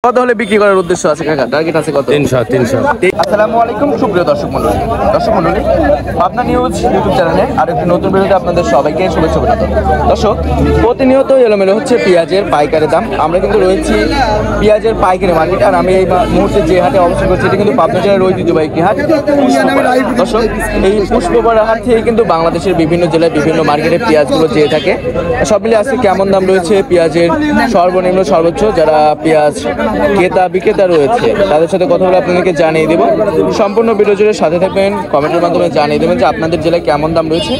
কত হলে বিক্রি করার উদ্দেশ্য আছে কাকা? টার্গেট আছে কত? 300। আসসালামু আলাইকুম সুপ্রিয় দর্শক মণ্ডলী, পাবনা নিউজ ইউটিউব চ্যানেলে আরেকটি নতুন ভিডিওতে আপনাদের সবাইকে শুভেচ্ছা অভিনন্দন। দর্শক, প্রতিনিয়ত এলোমেলো হচ্ছে পেঁয়াজের পাইকারি দাম। আমরা কিন্তু রয়েছি পেঁয়াজের পাইকারি মার্কেট, আর আমি এই মুহূর্তে যে হাটে অবস্থান করছি এটি কিন্তু পাবনা জেলার ঐতিহ্যবাহী একটি হাট, পুষ্পপাড়া। দর্শক, এই পুষ্পপাড়া হাট থেকে কিন্তু বাংলাদেশের বিভিন্ন জেলায় বিভিন্ন মার্কেটে পেঁয়াজগুলো যেয়ে থাকে। সব মিলিয়ে আজকে কেমন দাম রয়েছে পেঁয়াজের, সর্বনিম্ন সর্বোচ্চ, যারা পেঁয়াজ ক্রেতা বিক্রেতা রয়েছে তাদের সাথে কথা বলে আপনাদেরকে জানিয়ে দেবো। সম্পূর্ণ ভিডিও জুড়ে সাথে থাকবেন, কমেন্টের মাধ্যমে জানিয়ে দেবেন যে আপনাদের জেলায় কেমন দাম রয়েছে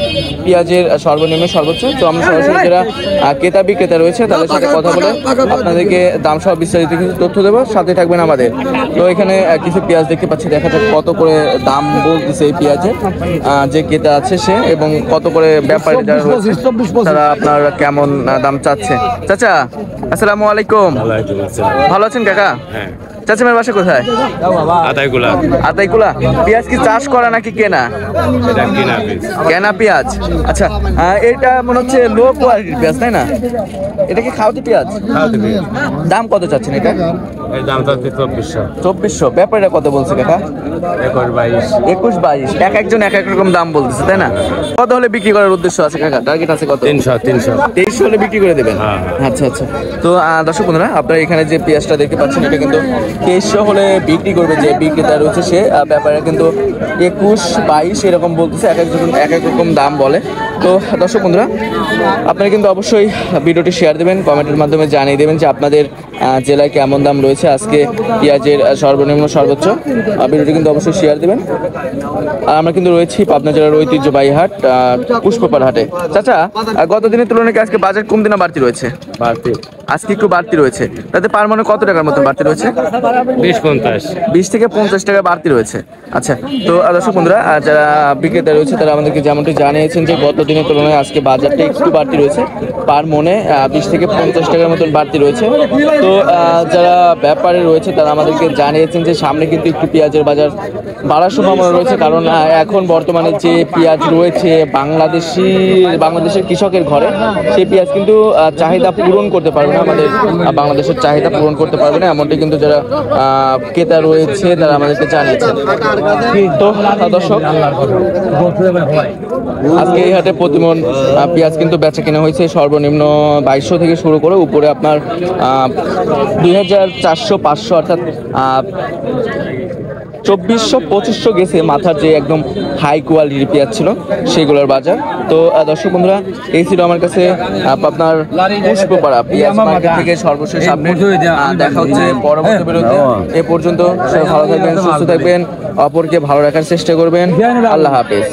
পেঁয়াজের সর্বনিম্ন সর্বোচ্চ। তো আমরা সরাসরি যারা ক্রেতা বিক্রেতা রয়েছে তাদের সাথে কথা বলে আপনাদেরকে দাম সহ বিস্তারিত কিছু তথ্য দেবো, সাথে থাকবেন আমাদের। তো এখানে কিছু পেঁয়াজ দেখতে পাচ্ছি, দেখা যাক কত করে দাম বলতেছে এই পেঁয়াজের, যে ক্রেতা আছে সে, এবং কত করে ব্যাপারী যারা রয়েছে তারা আপনার কেমন দাম চাচ্ছে। চাচা আসসালামু আলাইকুম, ভালো আছেন কাকা? হ্যাঁ। চাচিমার বাসা কোথায়? আতাইকুলা। পেঁয়াজ কি চাষ করা নাকি কেনা? কেনা পেঁয়াজ। আচ্ছা, এটা মনে হচ্ছে লো কোয়ালিটির পেঁয়াজ, তাই না? এটা কি খাওয়াতি পেঁয়াজ? দাম কত চাচ্ছেন এটা? এই দাম চাচ্ছি 2400। ব্যাপারটা কত বলছে কাকা? 21-22। এক একজন এক এক রকম দাম বলতেছে, তাই না? কত হলে বিক্রি করার উদ্দেশ্য আছে কাকা? টার্গেট আছে কত? 300। 2300 হলে বিক্রি করে দেবেন? আচ্ছা আচ্ছা। তো দর্শক বন্ধুরা, আপনারা এখানে যে পেঁয়াজটা দেখতে পাচ্ছেন এটা কিন্তু 2300 হলে বিক্রি করবে যে বিক্রেতা রয়েছে সে। ব্যাপারে কিন্তু 21-22 এরকম বলতেছে, এক একজন এক এক রকম দাম বলে। তো দর্শক বন্ধুরা, আপনারা কিন্তু অবশ্যই ভিডিওটি শেয়ার দেবেন, কমেন্টের মাধ্যমে জানিয়ে দেবেন যে আপনাদের জেলায় কেমন দাম রয়েছে আজকে পেঁয়াজের সর্বনিম্ন সর্বোচ্চ। ভিডিওটি কিন্তু অবশ্যই শেয়ার দেবেন। আর আমরা কিন্তু রয়েছি পাবনা জেলার ঐতিহ্যবাহী হাট, পুষ্পপাড়া হাটে। চাচা, গত দিনের তুলনায় আজকে বাজার কম দিনা বাড়তি রয়েছে? আজকে একটু বাড়তি রয়েছে, তাতে পার মানে কত টাকার মতো বাড়তি রয়েছে? 20 থেকে 50 টাকা বাড়তি রয়েছে। আচ্ছা, তো দর্শক বন্ধুরা, যারা বিক্রেতা রয়েছে তারা আমাদেরকে যেমনটি জানিয়েছেন যে গত দিনের তুলনায় আজকে বাজারটা একটু বাড়তি রয়েছে, পার মনে 20 থেকে 50 টাকার মতন বাড়তি রয়েছে। তো যারা ব্যাপারে রয়েছে তারা আমাদেরকে জানিয়েছেন যে সামনে কিন্তু একটু পেঁয়াজের বাজার বাড়ার সম্ভাবনা রয়েছে, কারণ এখন বর্তমানে যে পেঁয়াজ রয়েছে বাংলাদেশের কৃষকের ঘরে, সেই পেঁয়াজ কিন্তু চাহিদা পূরণ করতে পারবে না, আমাদের বাংলাদেশের চাহিদা পূরণ করতে পারবে না, এমনটি কিন্তু যারা ক্রেতা রয়েছে তারা আমাদেরকে জানিয়েছেন। তো দর্শক, আজকে এই হাটে প্রতিমন পেঁয়াজ কিন্তু বেচা কেনা হয়েছে সর্বনিম্ন 2200 থেকে শুরু করে উপরে আপনার 2400-500, অর্থাৎ 2400-2500 গেছে মাথার যে একদম হাই কোয়ালিটির পেঁয়াজ ছিল সেগুলোর বাজার। তো দর্শক বন্ধুরা, এই ছিল আমার কাছে আপনার পুষ্পপাড়া পেঁয়াজ মার্কেট থেকে সর্বশেষ আপডেট। দেখা হচ্ছে পরবর্তী ভিডিওতে। এ পর্যন্ত সবাই ভালো থাকবেন, সুস্থ থাকবেন, অপরকে ভালো রাখার চেষ্টা করবেন। আল্লাহ হাফেজ।